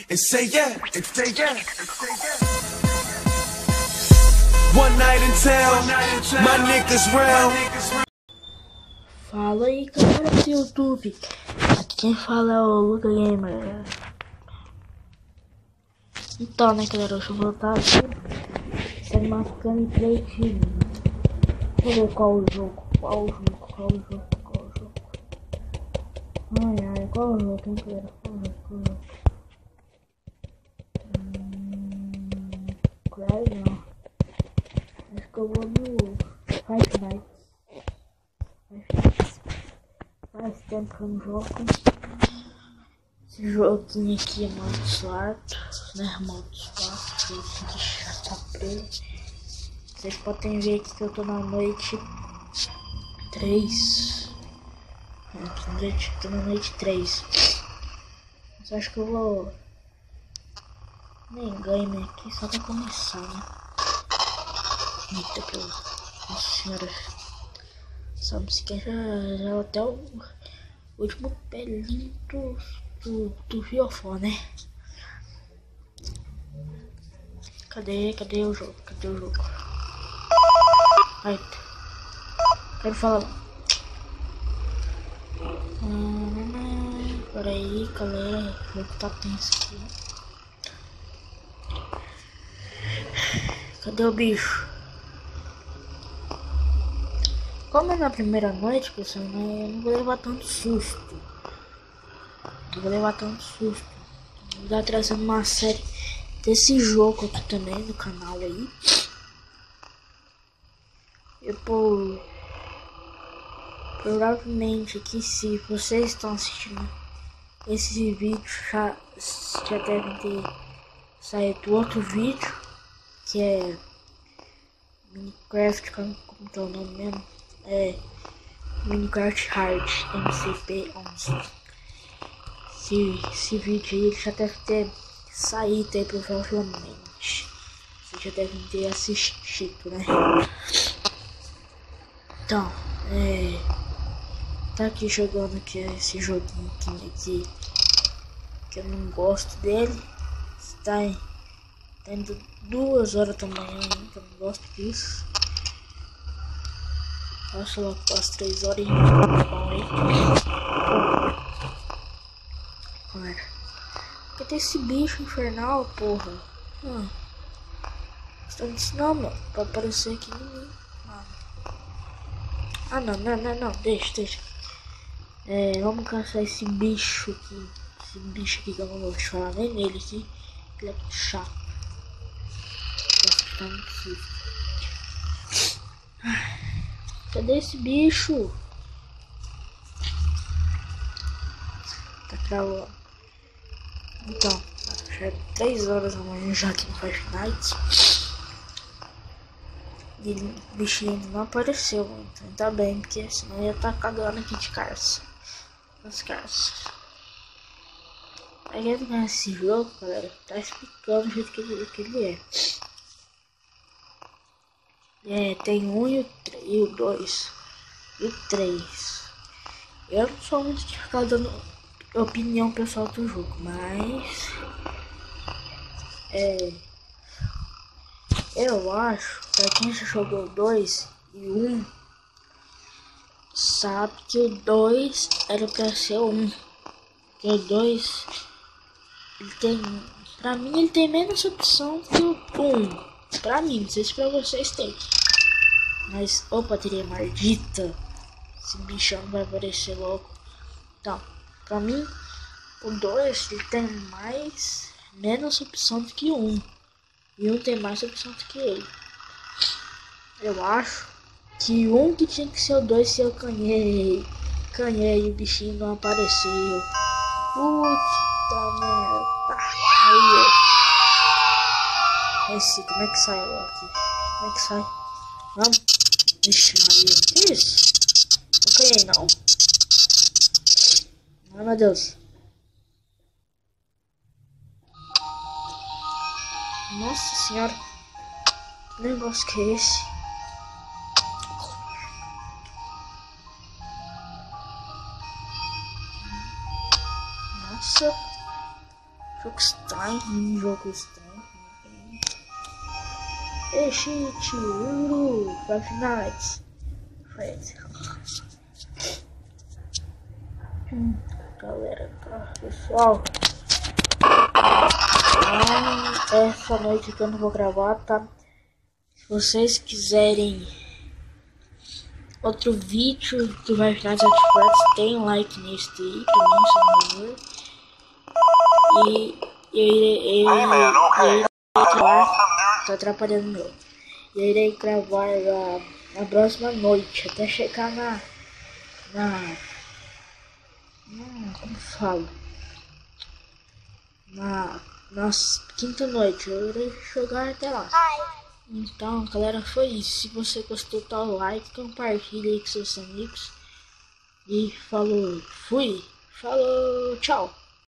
and say yeah, and say yeah, and say yeah. One night in town, my niggas round. Fala aí, galera do YouTube. Aqui quem fala é o Luca Gamer. Então, né, galera, hoje eu vou voltar aqui sendo uma gameplay de... Deixa eu ver qual o jogo. Ai, qual o jogo, hein, galera? Qual o jogo? Cry não. Acho que eu vou no Five Nights. Faz tempo que eu não jogo. Esse joguinho aqui é modo SWAT, né? Modo SWAT, que já tá preso. Vocês podem ver aqui que eu tô na noite 3. Tô na noite 3. Mas acho que eu vou... Nem ganho aqui, só pra começar, né? Eita, que eu... Nossa senhora. Essa música já até o último pelinho do fiofó, né? Cadê o jogo? Ai, quero falar. Peraí, galera. O jogo tá tenso aqui. Cadê o bicho? Como é na primeira noite, pessoal, eu não vou levar tanto susto. Vou dar trazendo uma série desse jogo aqui também no canal aí. E provavelmente aqui, se vocês estão assistindo esse vídeo, já devem ter saído outro vídeo, que é Minecraft, como tá o nome mesmo? É Minecraft Hard MCP11. Esse vídeo aí já deve ter saído aí, provavelmente. Vocês já devem ter assistido, né? Então, tá aqui jogando aqui esse joguinho aqui que eu não gosto dele. Está indo 2 horas da manhã ainda, eu não gosto disso. Faço logo as 3 horas e bom aí. Cadê esse bicho infernal, porra? Você tá ensinando, mano, pra aparecer aqui ninguém. Não, deixa. Vamos caçar esse bicho aqui. Esse bicho aqui que eu não vou falar nem nele aqui. Ele é chato. Tá muito susto. Cadê esse bicho? Tá travando. Então, já é 3 horas da manhã já aqui no Five Nights. E o bichinho ainda não apareceu, então tá bem, porque senão ia estar cagando aqui de carça. As carças. Pra quem não conhece esse jogo, galera, tá explicando o jeito que ele é. Tem um e o 2 e o 3. Eu não sou muito de ficar dando opinião pessoal do jogo, mas eu acho, pra quem já jogou o 2 e o 1, sabe que o 2 era pra ser o 1. Porque o 2, ele tem, pra mim ele tem menos opção que o 1. Pra mim, não sei se pra vocês tem. Mas, ô bateria maldita, esse bichão vai aparecer logo. Então, pra mim, o 2 ele tem menos opção do que o 1. E um tem mais opção do que ele. Eu acho que um que tinha que ser o 2 se eu canhei e o bichinho não apareceu. Puta merda. Aí, esse, como é que sai aqui? Como é que sai? Vamos. Vixe Maria, que isso? Não canhei não. Ai meu Deus. Nossa senhora, que negócio que é esse? Nossa, Jogo estranho, um jogo estranho. Exit, Five Nights. Galera, tá, pessoal. Essa noite que eu não vou gravar, tá? Se vocês quiserem outro vídeo do Five Nights at Freddy's, tem um like nesse aí pra mim, por favor. E tá atrapalhando meu. Eu irei gravar na próxima noite, até chegar como falo? Na quinta noite, eu irei jogar até lá. Então, galera, foi isso. Se você gostou, dá o like, compartilha aí com seus amigos. E falou, fui, falou, tchau.